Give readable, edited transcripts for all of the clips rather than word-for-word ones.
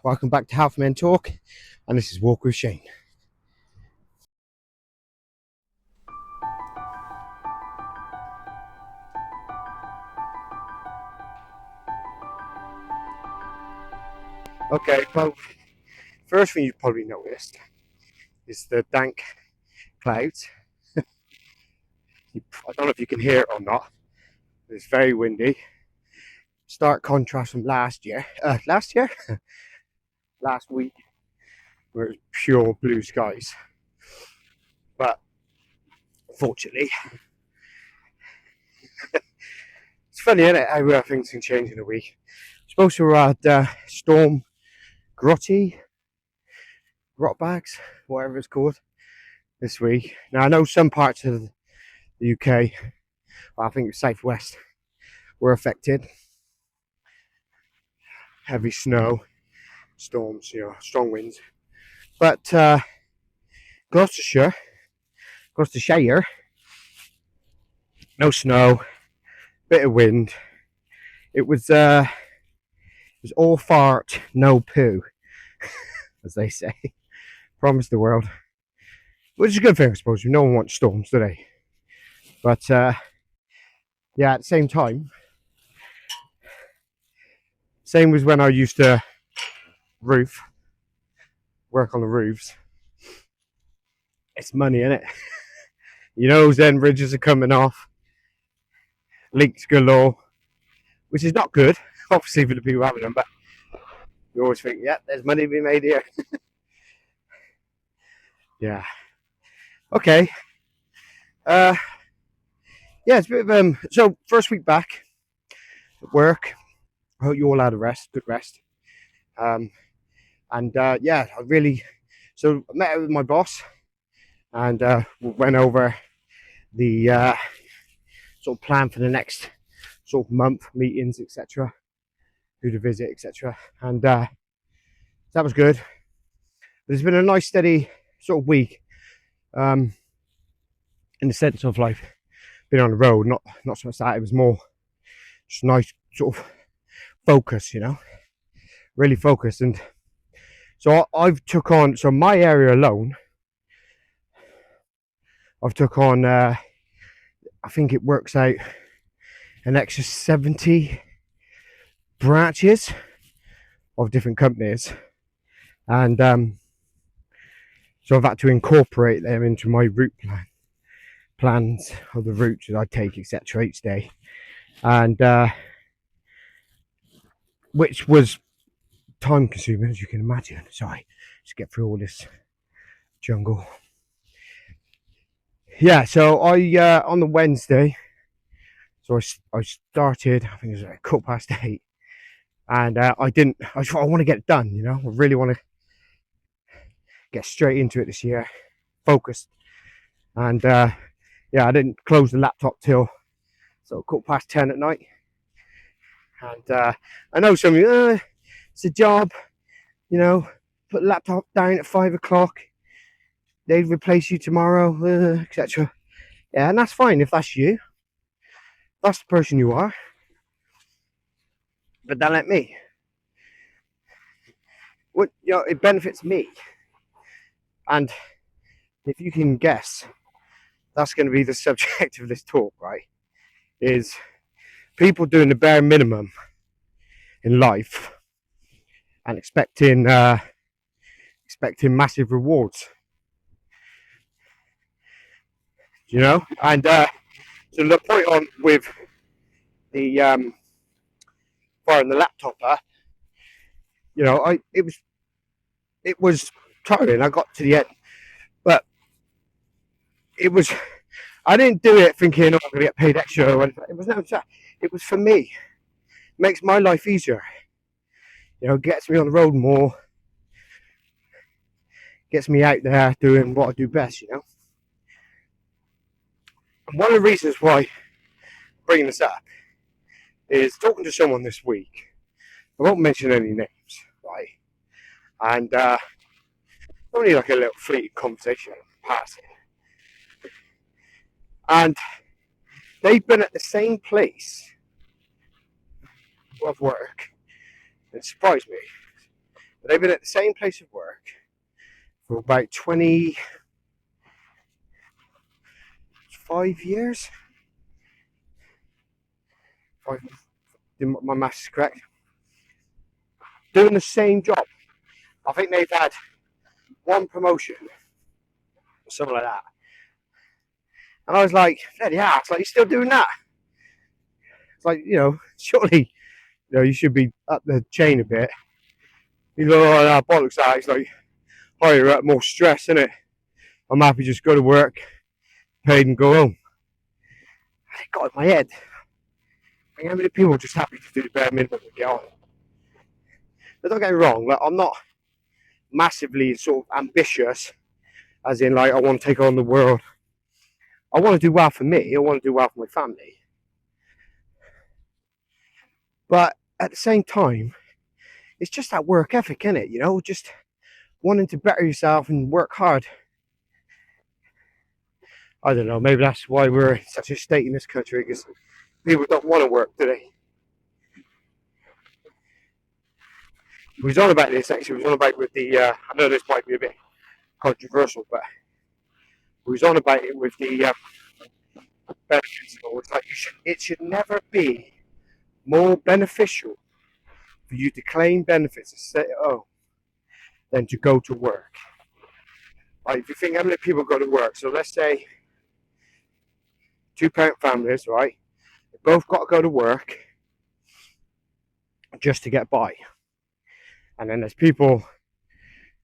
Welcome back to Half Men Talk, and this is Walk with Shane. Okay, well, first thing you've probably noticed is the dank clouds. I don't know if you can hear it or not. It's very windy. Stark contrast from last week, where it was pure blue skies. But fortunately, it's funny, isn't it, how things can change in a week. Supposed to have had Storm Grotty, Grotbags, whatever it's called, this week. Now, I know some parts of the UK, I think it's southwest, were affected. Heavy snow, storms, strong winds. But Gloucestershire, no snow, bit of wind. It was all fart, no poo, as they say. Promised the world, which is a good thing, I suppose. No one wants storms, do they? But at the same time, same as when I used to work on the roofs. It's money, innit? Those end ridges are coming off, leaks galore, which is not good, obviously, for the people having them, but you always think, there's money to be made here. Yeah. Okay. It's a bit of so first week back at work. I hope you all had a good rest. I really, so I met with my boss and went over the sort of plan for the next sort of month, meetings, etc., who to visit, etc. And that was good. There's been a nice steady sort of week, in the sense of like being on the road, not so much that, it was more just nice sort of focus, really focused. And so I've took on, so my area alone, I've took on, I think it works out an extra 70 branches of different companies. And so I've had to incorporate them into my route plans of the routes that I take, etc., each day. And which was time consuming, as you can imagine. Sorry, just get through all this jungle. So I on the Wednesday, so I started, I think it was like 8:15, and I thought I want to get it done, I really want to get straight into it this year, focused. And I didn't close the laptop till 10:15 at night. And I know some of you, it's a job, put the laptop down at 5:00, they'd replace you tomorrow, etc. Yeah, and that's fine if that's you. That's the person you are. But don't let me. It benefits me. And if you can guess, that's going to be the subject of this talk, right? Is people doing the bare minimum in life and expecting massive rewards. And so the point on with the firing the laptop up, it was tiring. I got to the end, but I didn't do it thinking, I'm going to get paid extra or anything. It was no that. It was for me. It makes my life easier. Gets me on the road more, gets me out there doing what I do best, And one of the reasons why I'm bringing this up is talking to someone this week. I won't mention any names, right? And only like a little fleeting conversation, passing. And they've been at the same place of work. It surprised me. But they've been at the same place of work for about 25 years. If my maths is correct. Doing the same job. I think they've had one promotion or something like that. And I was like, yeah, it's like, you're still doing that? It's like, surely, you should be up the chain a bit. He's like, oh, no, bollocks that. It's like, higher up, more stress, isn't it? I'm happy just go to work, paid and go home. And it got in my head. How many people are just happy to do the bare minimum and get on? But don't get me wrong, like, I'm not massively sort of ambitious, as in, like, I want to take on the world. I want to do well for me. I want to do well for my family. But at the same time, it's just that work ethic, isn't it? Just wanting to better yourself and work hard. I don't know, maybe that's why we're in such a state in this country, because people don't want to work, do they? We was on about this, actually. We was on about with the, I know this might be a bit controversial, but we was on about it with the benefits. It's like it should never be more beneficial for you to claim benefits and stay at home than to go to work. Like, if you think how many people go to work, so let's say 2-parent families, right? They both got to go to work just to get by. And then there's people,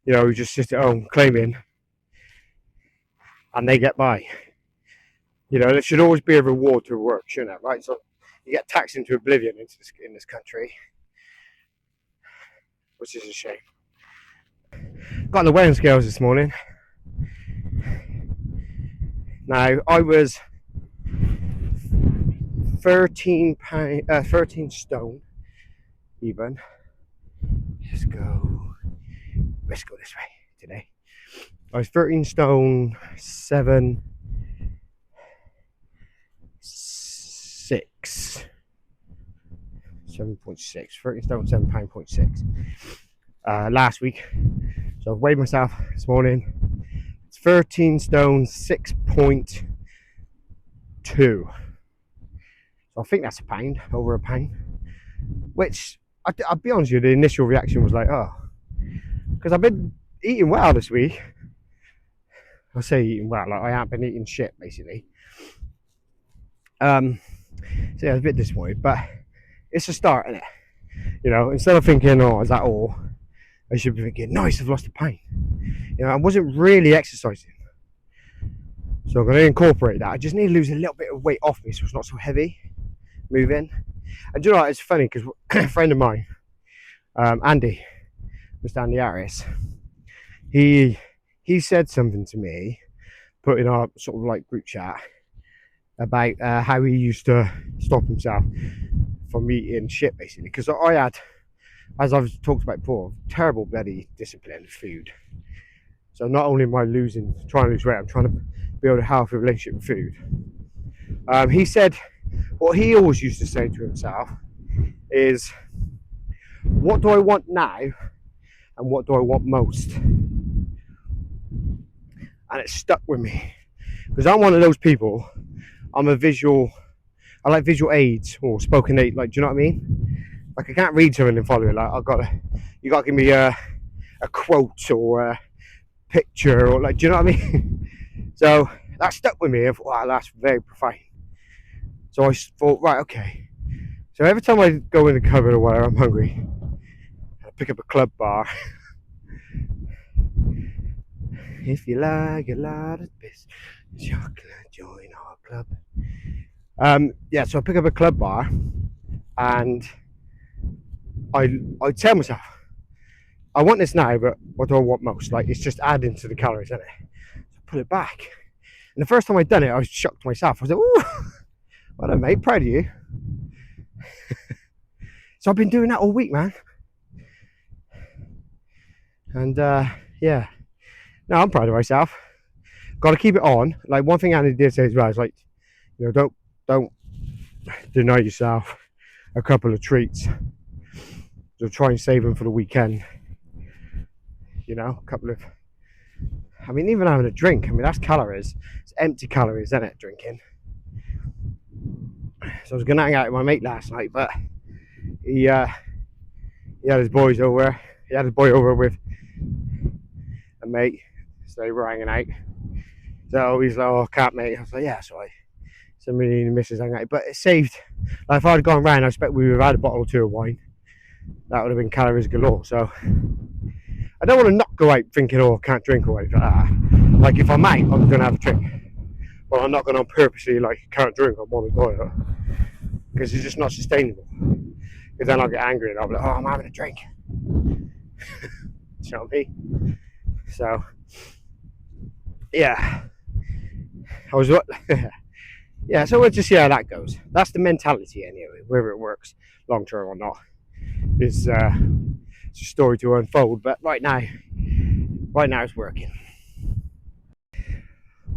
who just sit at home claiming and they get by. There should always be a reward to work, shouldn't it? Right? So you get taxed into oblivion in this country, which is a shame. Got the weighing scales this morning. Now, I was 13 stone even. Let's go this way today. I was 13 stone 7.6 13 stone 7.6 last week. So I weighed myself this morning. It's 13 stone 6.2. So I think that's over a pound, which I'll be honest with you, the initial reaction was like, oh, because I've been eating well this week. I say eating well, like I haven't been eating shit basically. So yeah, I was a bit disappointed, but it's a start, isn't it? Instead of thinking, oh, is that all? I should be thinking, nice, I've lost a pound. I wasn't really exercising, so I'm going to incorporate that. I just need to lose a little bit of weight off me so it's not so heavy moving. And do you know what? It's funny because a friend of mine, Andy, Mr. Andy Harris, he said something to me, put in our sort of like group chat, about how he used to stop himself from eating shit basically. Because I had, as I've talked about before, terrible bloody discipline of food. So not only am I trying to lose weight, I'm trying to build a healthy relationship with food. He said what he always used to say to himself is, what do I want now and what do I want most? And it stuck with me because I'm one of those people. I like visual aids or spoken aid, like, do you know what I mean? Like, I can't read something and follow it. Like, you gotta give me a quote or a picture, or like, do you know what I mean? So that stuck with me. I thought, wow, that's very profound. So I thought, right, okay. So every time I go in the cupboard or whatever, I'm hungry, I pick up a club bar. If you like a lot of this chocolate, join our club. Yeah, so I pick up a club bar and I tell myself, I want this now, but what do I want most? Like, it's just adding to the calories, isn't it? So I put it back. And the first time I'd done it, I was shocked myself. I was like, ooh, well done, mate, proud of you. So I've been doing that all week, man. And yeah, no, I'm proud of myself. Got to keep it on. Like, one thing Andy did say as well is, like, don't deny yourself a couple of treats. So try and save them for the weekend. you know, a couple of, I mean, even having a drink, I mean, that's calories. It's empty calories, isn't it, drinking? So I was going to hang out with my mate last night, but he had his boys over. He had his boy over with a mate, so they were hanging out. So he's like, "Oh, can't, mate." I was like, "Yeah, sorry." So me and the missus hang out, but it saved. Like, if I'd gone round, I expect we would have had a bottle or two of wine. That would have been calories galore. So I don't want to not go out thinking, "Oh, I can't drink" or anything like that. Like, if I'm out, I'm going to have a drink. But I'm not going to purposely, like, can't drink, I'm on the toilet. Because it's just not sustainable. Because then I'll get angry and I'll be like, "Oh, I'm having a drink." You know what I mean? So, yeah. I was what? Yeah, so we'll just see how that goes. That's the mentality anyway, whether it works long term or not. It's a story to unfold, but right now it's working.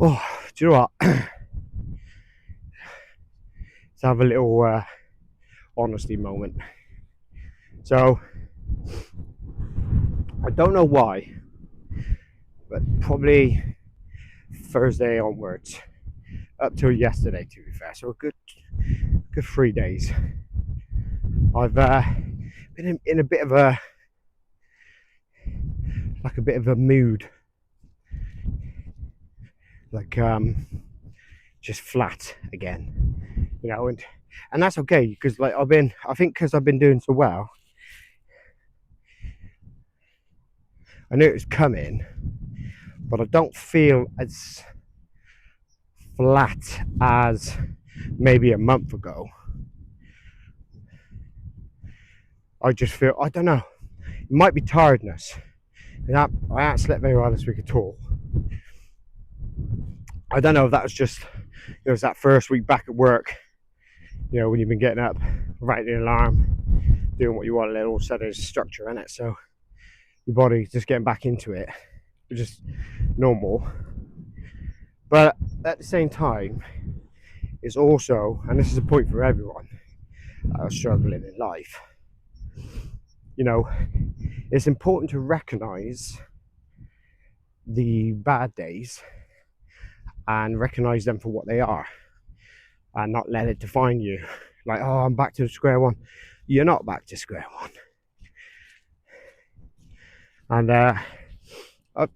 Oh, do you know what? Let's have a little honesty moment. So, I don't know why, but probably Thursday onwards, up till yesterday, to be fair, so a good 3 days, I've been in a bit of a mood, like just flat again, you know, and that's okay, because like I think because I've been doing so well, I knew it was coming, but I don't feel as flat as maybe a month ago. I just feel, I don't know, it might be tiredness. I haven't slept very well this week at all. I don't know if that was just, it was that first week back at work, you know, when you've been getting up, writing the alarm, doing what you want, and all of a sudden there's structure in it, so your body's just getting back into it, which is normal. But at the same time, it's also, and this is a point for everyone that are struggling in life, you know, it's important to recognize the bad days and recognize them for what they are, and not let it define you. Like, "Oh, I'm back to square one." You're not back to square one. And I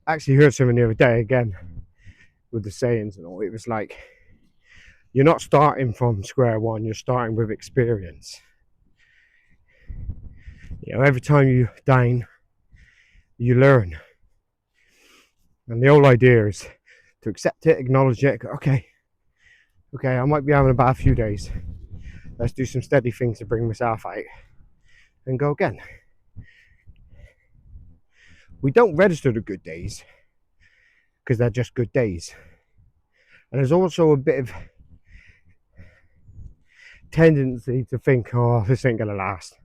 actually heard something the other day again with the sayings and all. It was like, you're not starting from square one, you're starting with experience. You know, every time you down, you learn. And the whole idea is to accept it, acknowledge it. Okay, I might be having a bad few days. Let's do some steady things to bring myself out and go again. We don't register the good days because they're just good days. And there's also a bit of tendency to think, "Oh, this ain't gonna last."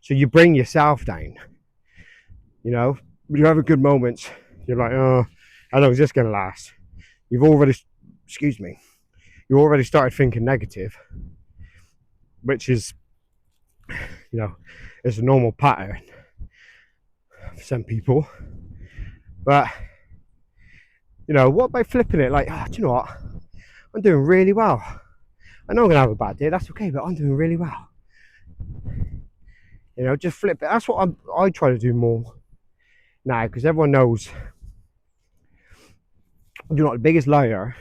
So you bring yourself down. You know, when you're having good moments, you're like, "Oh, how long is this gonna last?" You already started thinking negative, which is, you know, it's a normal pattern for some people. But, you know, what about flipping it? Like, "Oh, do you know what? I'm doing really well. I know I'm gonna have a bad day, that's okay, but I'm doing really well." You know, just flip it. That's what I try to do more now, because everyone knows, you know, the biggest liar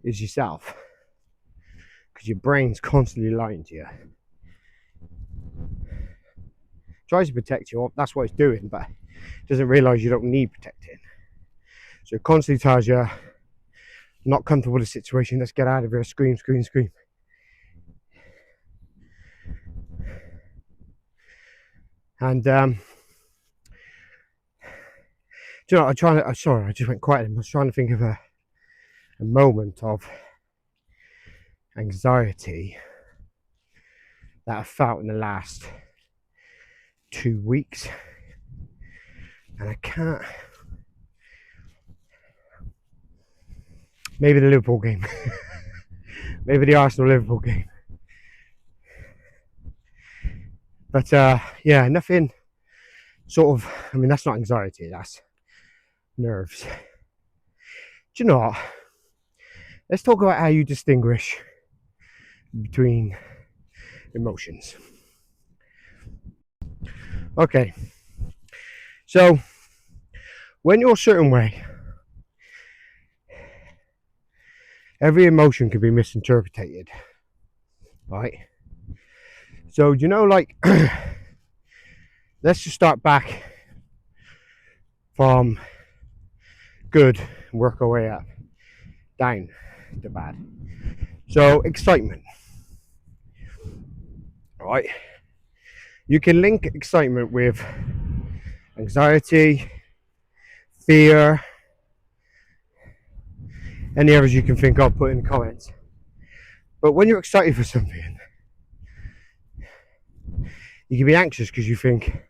is yourself, because your brain's constantly lying to you. It tries to protect you, that's what it's doing, but it doesn't realise you don't need protecting. So it constantly tells you, "Not comfortable with the situation, let's get out of here, scream, scream, scream." And do you know, sorry, I just went quiet. I was trying to think of a moment of anxiety that I felt in the last 2 weeks, and I can't. Maybe the Liverpool game. Maybe the Arsenal-Liverpool game. But yeah, nothing sort of, I mean, that's not anxiety, that's nerves. Do you know what? Let's talk about how you distinguish between emotions. Okay, so when you're a certain way, every emotion can be misinterpreted, right? So, you know, like, let's just start back from good and work our way up, down to bad. So, excitement, right? You can link excitement with anxiety, fear, any others you can think of, put in the comments. But when you're excited for something, you can be anxious because you think,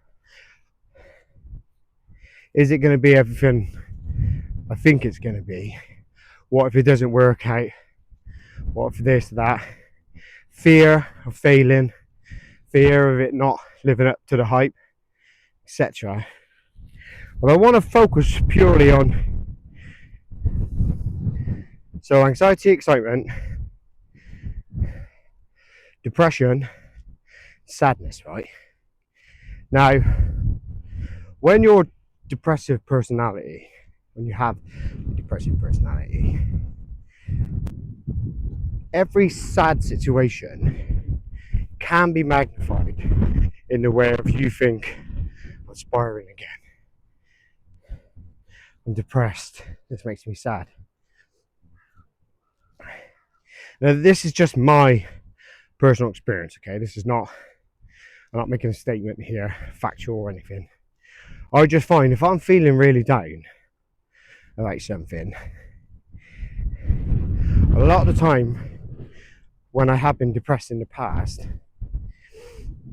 is it going to be everything I think it's going to be? What if it doesn't work out? What if this, that? Fear of failing, fear of it not living up to the hype, etc. But I want to focus purely on anxiety, excitement, depression, sadness, right? Now, when you're depressive personality, when you have a depressive personality, every sad situation can be magnified in the way of you think, I'm spiraling again. I'm depressed. This makes me sad. Now, this is just my personal experience, okay? This is not, I'm not making a statement here, factual or anything. I just find if I'm feeling really down about something, a lot of the time when I have been depressed in the past,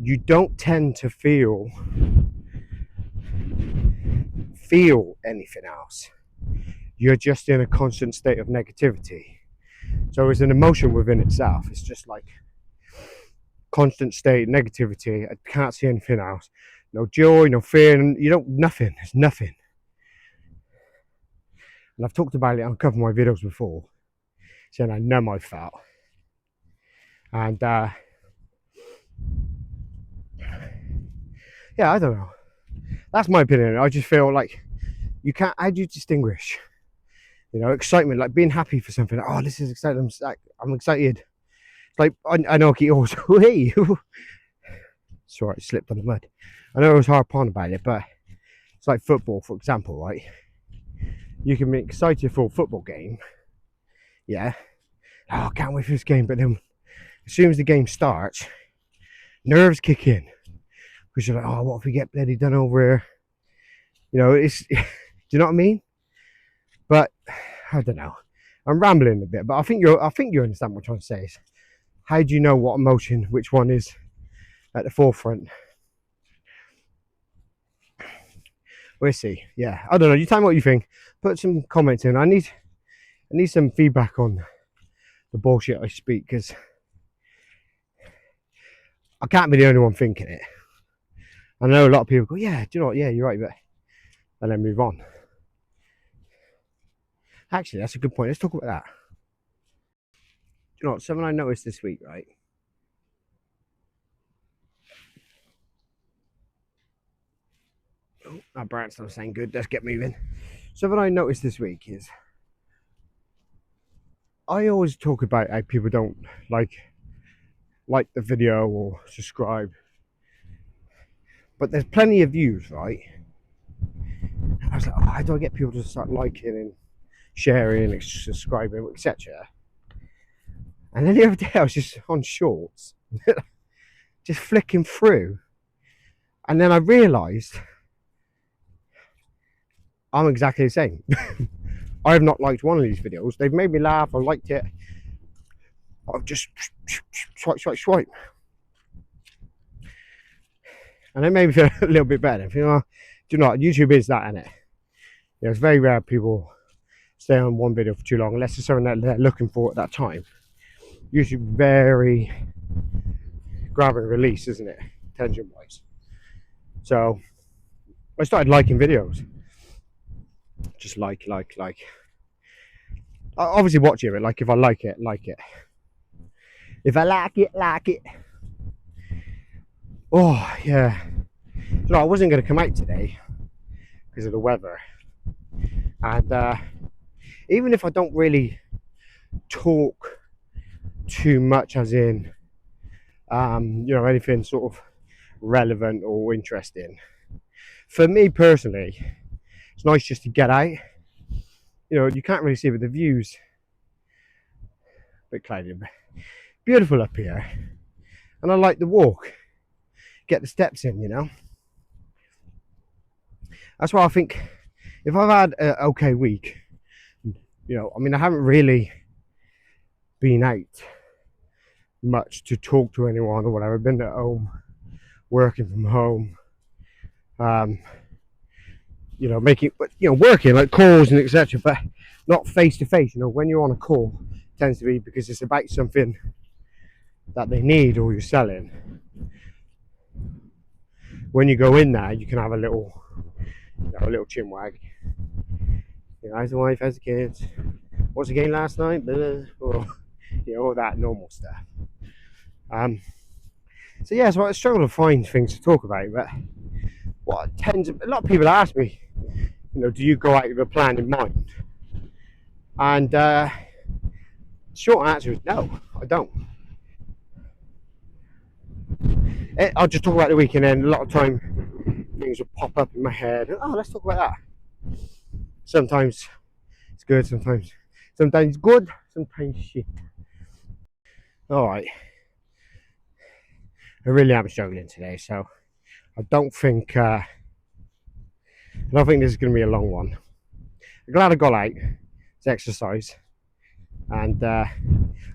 you don't tend to feel anything else. You're just in a constant state of negativity. So it's an emotion within itself. It's just like constant state of negativity. I can't see anything else. No joy, no fear, you don't, nothing. It's nothing. And I've talked about it on a couple of my videos before, saying how numb I felt. And yeah, I don't know. That's my opinion. I just feel like you can't, how do you distinguish? You know, excitement, like being happy for something. Oh, this is exciting. I'm excited. Like, I know I keep always, hey, sorry, I slipped on the mud. I know I was harping about it, but it's like football, for example, right? You can be excited for a football game, yeah. Oh, I can't wait for this game, but then as soon as the game starts, nerves kick in because you're like, oh, what if we get bloody done over here? You know, it's, do you know what I mean? But I don't know. I'm rambling a bit, but I think you understand what I'm trying to say. Is how do you know what emotion, which one is at the forefront? We'll see. Yeah, I don't know. You tell me what you think. Put some comments in. I need some feedback on the bullshit I speak, because I can't be the only one thinking it. I know a lot of people go, yeah, do you know what? Yeah, you're right, but and then move on. Actually, that's a good point. Let's talk about that. Do you know what? Something I noticed this week, right? Oh, that bright's not saying good. Let's get moving. Something I noticed this week is I always talk about how people don't like the video or subscribe, but there's plenty of views, right? I was like, oh, how do I get people to start liking and sharing and subscribing, etc.? And then the other day I was just on shorts, just flicking through, and then I realised I'm exactly the same. I have not liked one of these videos. They've made me laugh. I liked it. I've just swipe. And it made me feel a little bit better. You know, do you know what? YouTube is that, isn't it? You know, it's very rare people stay on one video for too long, unless it's something that they're looking for at that time. Usually very grab and release, isn't it? Tension wise. So I started liking videos. Just like. I obviously watch it, but like if I like it, like it. If I like it, like it. Oh yeah. No, I wasn't going to come out today because of the weather, and even if I don't really talk too much, as in, anything sort of relevant or interesting. For me personally, it's nice just to get out. You can't really see, but the views a bit cloudy, but beautiful up here, and I like the walk, get the steps in. That's why I think if I've had an okay week, I haven't really been out much to talk to anyone or whatever. I've been at home, working from home, um, working like calls and etc., but not face to face. When you're on a call, it tends to be because it's about something that they need or you're selling. When you go in there, you can have a little chin wag. How's the wife? How's the kids? What's the game last night? Or all that normal stuff. So I struggle to find things to talk about, but a lot of people ask me, do you go out with a plan in mind? And short answer is no, I don't. I'll just talk about the weekend, and a lot of time things will pop up in my head. Oh, let's talk about that. Sometimes it's good, sometimes good, sometimes shit. All right, I really am struggling today, so I don't think this is going to be a long one. I'm glad I got out to exercise, and I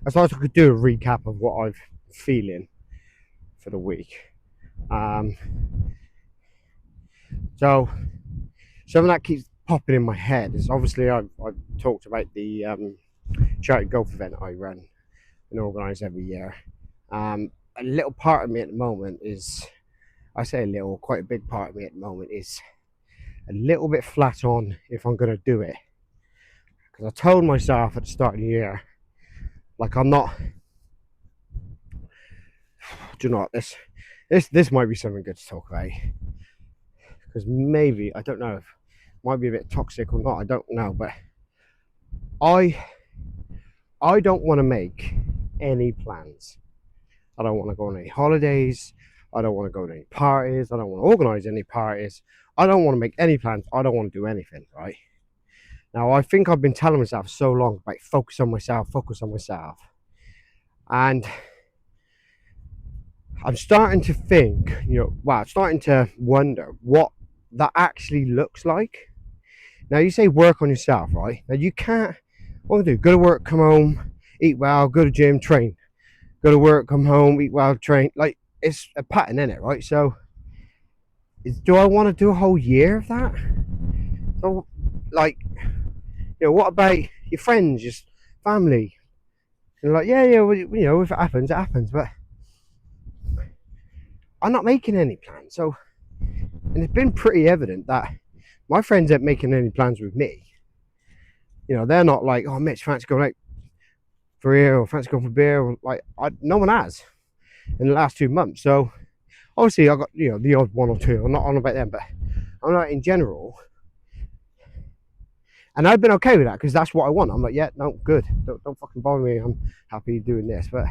thought I could do a recap of what I'm feeling for the week. So something that keeps popping in my head is obviously I've talked about the charity golf event I run and organise every year. A little part of me at the moment is, I say a little, quite a big part of me at the moment is a little bit flat on if I'm going to do it. Because I told myself at the start of the year, like I'm not, do you know what, this might be something good to talk about. Because maybe, I don't know, if it might be a bit toxic or not, I don't know, but I don't want to make any plans. I don't want to go on any holidays. I don't want to go to any parties. I don't want to organise any parties. I don't want to make any plans. I don't want to do anything, right? Now, I think I've been telling myself so long about focus on myself. And I'm starting to think, I'm starting to wonder what that actually looks like. Now, you say work on yourself, right? Now, you can't, what do you do? Go to work, come home, eat well, go to gym, train. Go to work, come home, eat well, train. Like, it's a pattern, in it, right? So, do I want to do a whole year of that? So, like, what about your friends, your family? And like, well, if it happens, it happens. But I'm not making any plans. So, and it's been pretty evident that my friends aren't making any plans with me. They're not like, oh, Mitch, fancy going out for beer or fancy going for beer. Or, like, no one has in the last 2 months. So, obviously, I got the odd one or two. I'm not on about them, but I'm not in general. And I've been okay with that because that's what I want. I'm like, yeah, no, good. Don't fucking bother me. I'm happy doing this. But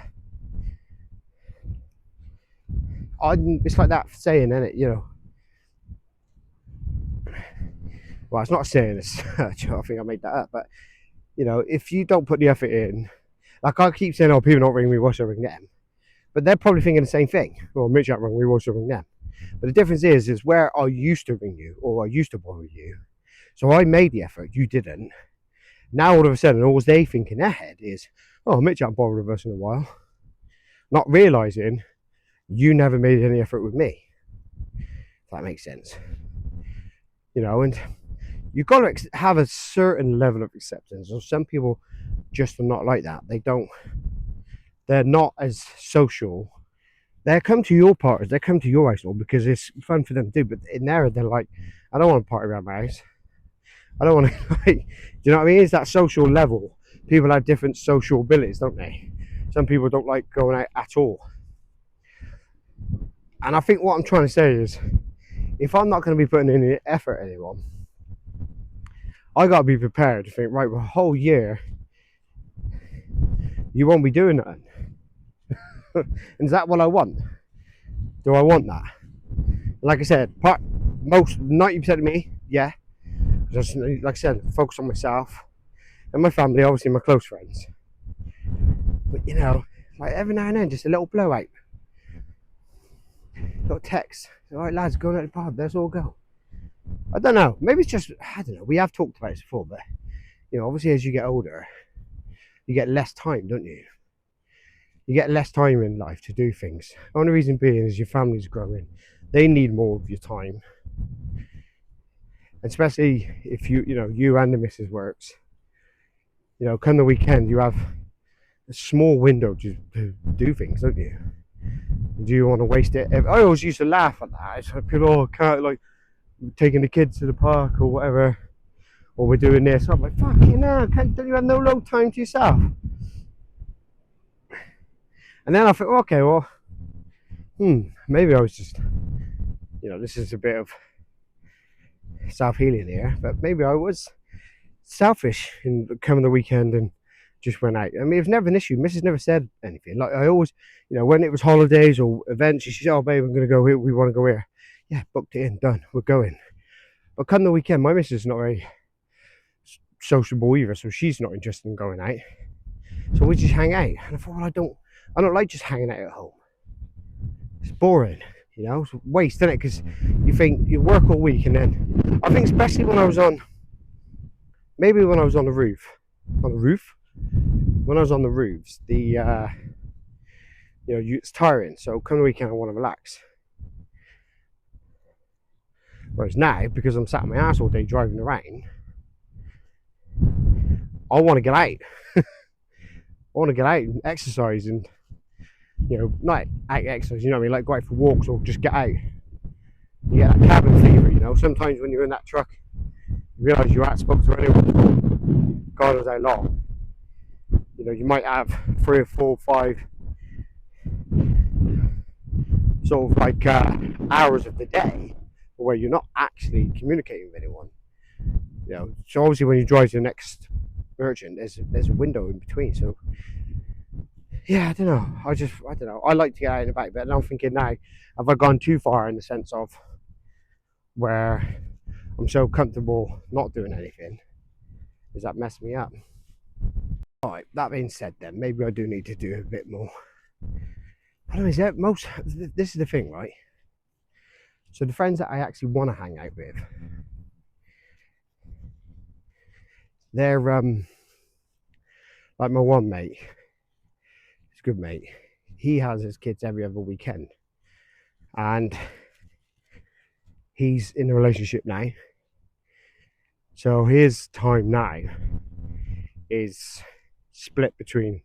it's like that saying, isn't it? Well, it's not a saying as such. I think I made that up. But, if you don't put the effort in, like I keep saying, oh, people don't ring me, why should I ring them? But they're probably thinking the same thing. Well, Mitch don't ring me, why should I ring them? But the difference is where I used to ring you or I used to bother you. So I made the effort, you didn't. Now all of a sudden, all they think in their head is, oh, Mitch hasn't bothered with us in a while. Not realising you never made any effort with me. If that makes sense. And you've got to have a certain level of acceptance. So some people just are not like that. They're not as social. They come to your parties, they come to your household because it's fun for them to do. But in there, they're like, I don't want to party around my house. I don't want to, like, do you know what I mean? It's that social level. People have different social abilities, don't they? Some people don't like going out at all. And I think what I'm trying to say is, if I'm not going to be putting in the effort anymore, I got to be prepared to think, right, well, a whole year, you won't be doing nothing. And is that what I want? Do I want that? Like I said, most 90% of me, yeah. Just like I said, focus on myself and my family, obviously my close friends. But you know, like every now and then, just a little blowout, little text. All right, lads, going out to the pub. Let's all go. I don't know. Maybe it's just, I don't know. We have talked about this before, but you know, obviously as you get older, you get less time, don't you? You get less time in life to do things. The only reason being is your family's growing. They need more of your time. Especially if you and the missus works. You know, come the weekend, you have a small window to do things, don't you? Do you want to waste it? I always used to laugh at that. It's like people, oh, can't, like, taking the kids to the park or whatever, or we're doing this. I'm like, fucking hell, don't you have no long time to yourself? And then I thought, okay, well, maybe I was just, this is a bit of self-healing here, but maybe I was selfish in coming the weekend and just went out. I mean, it was never an issue. Mrs. never said anything. Like, I always, when it was holidays or events, she said, oh, babe, I'm going to go here. We want to go here. Yeah, booked it in, done. We're going. But come the weekend, my missus is not very sociable either, so she's not interested in going out. So we just hang out. And I thought, well, I don't like just hanging out at home. It's boring, it's a waste, isn't it? Because you think you work all week, and then I think especially when I was on the roof, when I was on the roofs, it's tiring. So come the weekend, I want to relax. Whereas now, because I'm sat on my ass all day driving around, I want to get out. I want to get out and exercise, and not exercise. You know what I mean? Like go out for walks or just get out. You get that cabin fever. Sometimes when you're in that truck, you realise you aren't spoke to anyone. God knows how long. You might have 3 or 4 or 5 sort of like hours of the day where you're not actually communicating with anyone. So obviously when you drive to the next merchant, there's a window in between. So yeah, I don't know. I don't know. I like to get out and about, but I'm thinking now, have I gone too far in the sense of where I'm so comfortable not doing anything? Does that mess me up? Alright, that being said then, maybe I do need to do a bit more. Problem is that this is the thing, right? So the friends that I actually want to hang out with, they're like my one mate. He's a good mate. He has his kids every other weekend, and he's in a relationship now. So his time now is split between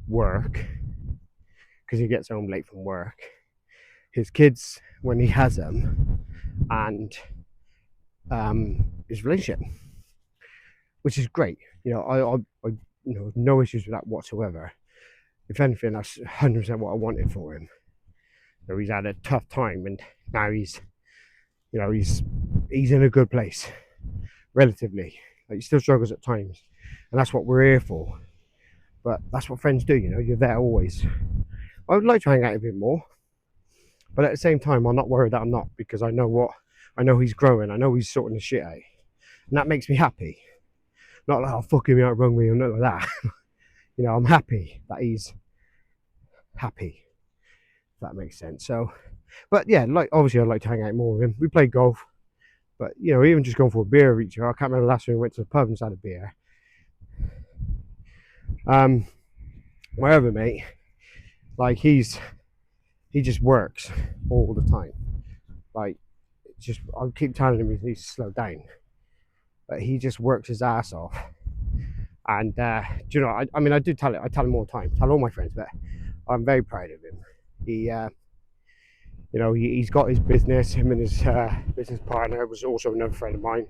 work, because he gets home late from work, his kids when he has them, and his relationship, which is great. I no issues with that whatsoever. If anything, that's 100% what I wanted for him. He's had a tough time, and now he's in a good place, relatively. Like, he still struggles at times, and that's what we're here for. But that's what friends do, you're there always. I would like to hang out a bit more, but at the same time, I'm not worried that I'm not, because I know he's growing. I know he's sorting the shit out, and that makes me happy. Not like, oh, fuck him, he outrun me, or nothing like that. I'm happy that he's happy, if that makes sense. So, but yeah, like, obviously I'd like to hang out more with him. We play golf, but even just going for a beer with each other. I can't remember the last time we went to the pub and had a beer. My other mate, like, he just works all the time. Like, I keep telling him he needs to slow down, but he just works his ass off. And I do tell him all the time, tell all my friends, but I'm very proud of him. You know, he's got his business. Him and his business partner was also another friend of mine.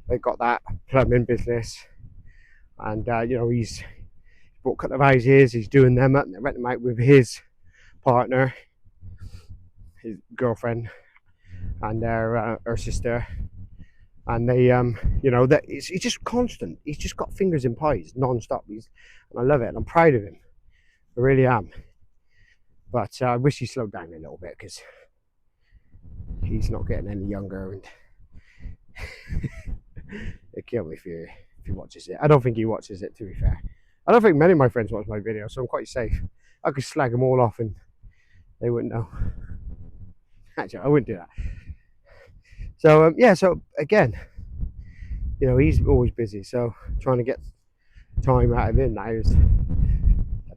They got that plumbing business, and you know, he's bought a couple of houses. He's doing them up, and renting them out with his partner, his girlfriend, and their her sister. And they, you know, that he's just constant. He's just got fingers in pies non-stop. And I love it. And I'm proud of him. I really am. But I wish he slowed down a little bit because he's not getting any younger, and it killed me if he watches it. I don't think he watches it, to be fair. I don't think many of my friends watch my videos, so I'm quite safe. I could slag them all off and they wouldn't know. Actually, I wouldn't do that. So yeah, so again, you know, he's always busy, so trying to get time out of him now is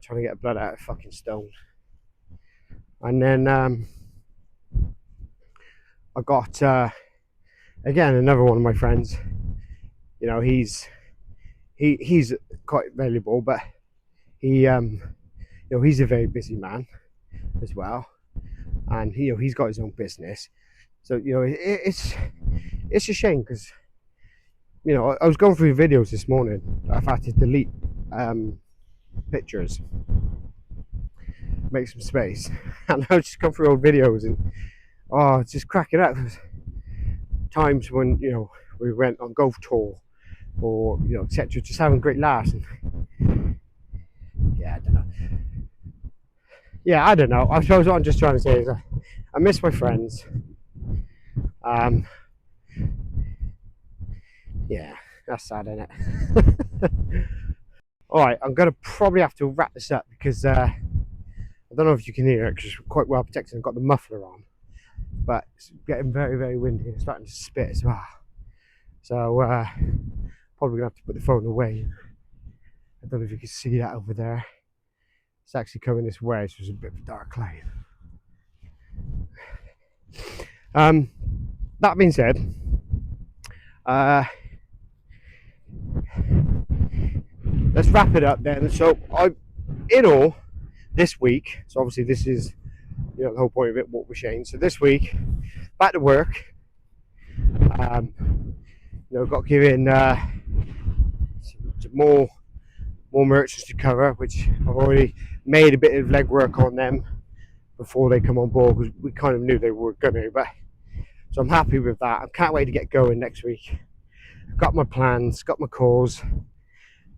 trying to get blood out of fucking stone. And then I got again another one of my friends. You know, he's quite valuable, but he you know, he's a very busy man as well, and you know, he's got his own business. So you know, it's a shame because, you know, I was going through videos this morning. I've had to delete pictures, make some space, and I was just going through old videos and it's just cracking up. Times when, you know, we went on golf tour or, you know, etc., just having great laughs. And yeah, I don't know. Yeah, I don't know. I suppose what I'm just trying to say is I miss my friends. Yeah, that's sad, isn't it? Alright, I'm going to probably have to wrap this up because I don't know if you can hear it because it's quite well protected. I've got the muffler on, but it's getting very, very windy and starting to spit as well. So probably going to have to put the phone away. I don't know if you can see that over there. It's actually coming this way, so it's a bit of a dark cloud. That being said, let's wrap it up then. So in all, this week, so obviously this is, you know, the whole point of it, what we're saying. So this week, back to work. You know, got to give in some more merchants to cover, which I've already made a bit of legwork on them before they come on board because we kind of knew they were going to. But so I'm happy with that. I can't wait to get going next week. Got my plans, got my calls,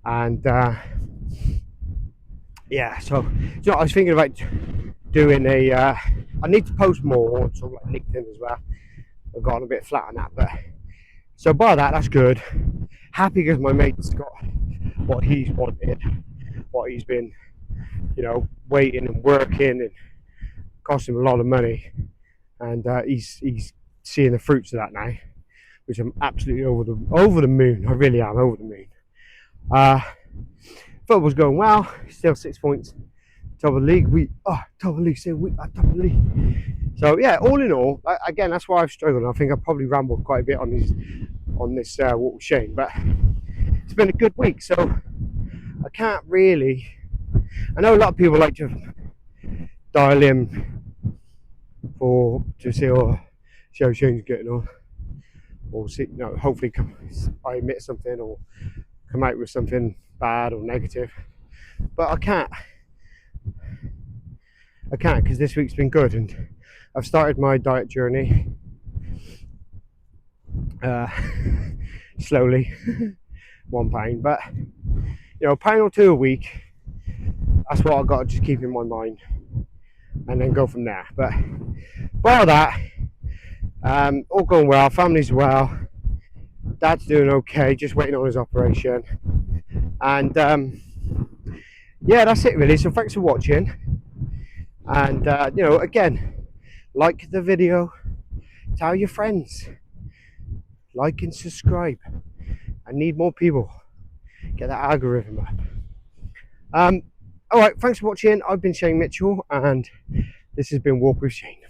and yeah. So you know, I was thinking about doing a. I need to post more on sort of like LinkedIn as well. I've gotten a bit flat on that, but so by that, that's good. Happy because my mate's got what he's wanted, what he's been, you know, waiting and working and cost him a lot of money, and he's seeing the fruits of that now, which I'm absolutely over the moon. I really am over the moon. Football's going well. Still 6 points top of the league. Top of the league. Top of the league. So yeah, all in all, again, that's why I've struggled. I think I've probably rambled quite a bit on this walk with Shane, but it's been a good week. So I can't really. I know a lot of people like to dial in to see how Shane's getting on, or see, you know, hopefully I admit something or come out with something bad or negative. But I can't because this week's been good, and I've started my diet journey slowly, £1, but you know, a pound or two a week. That's what I've got to just keep in my mind, and then go from there. But by that, all going well. Family's well. Dad's doing okay. Just waiting on his operation, and yeah, that's it really. So thanks for watching, and you know, again, like the video, tell your friends, like and subscribe. I need more people. Get that algorithm up. Alright, thanks for watching. I've been Shane Mitchell, and this has been Walk with Shane.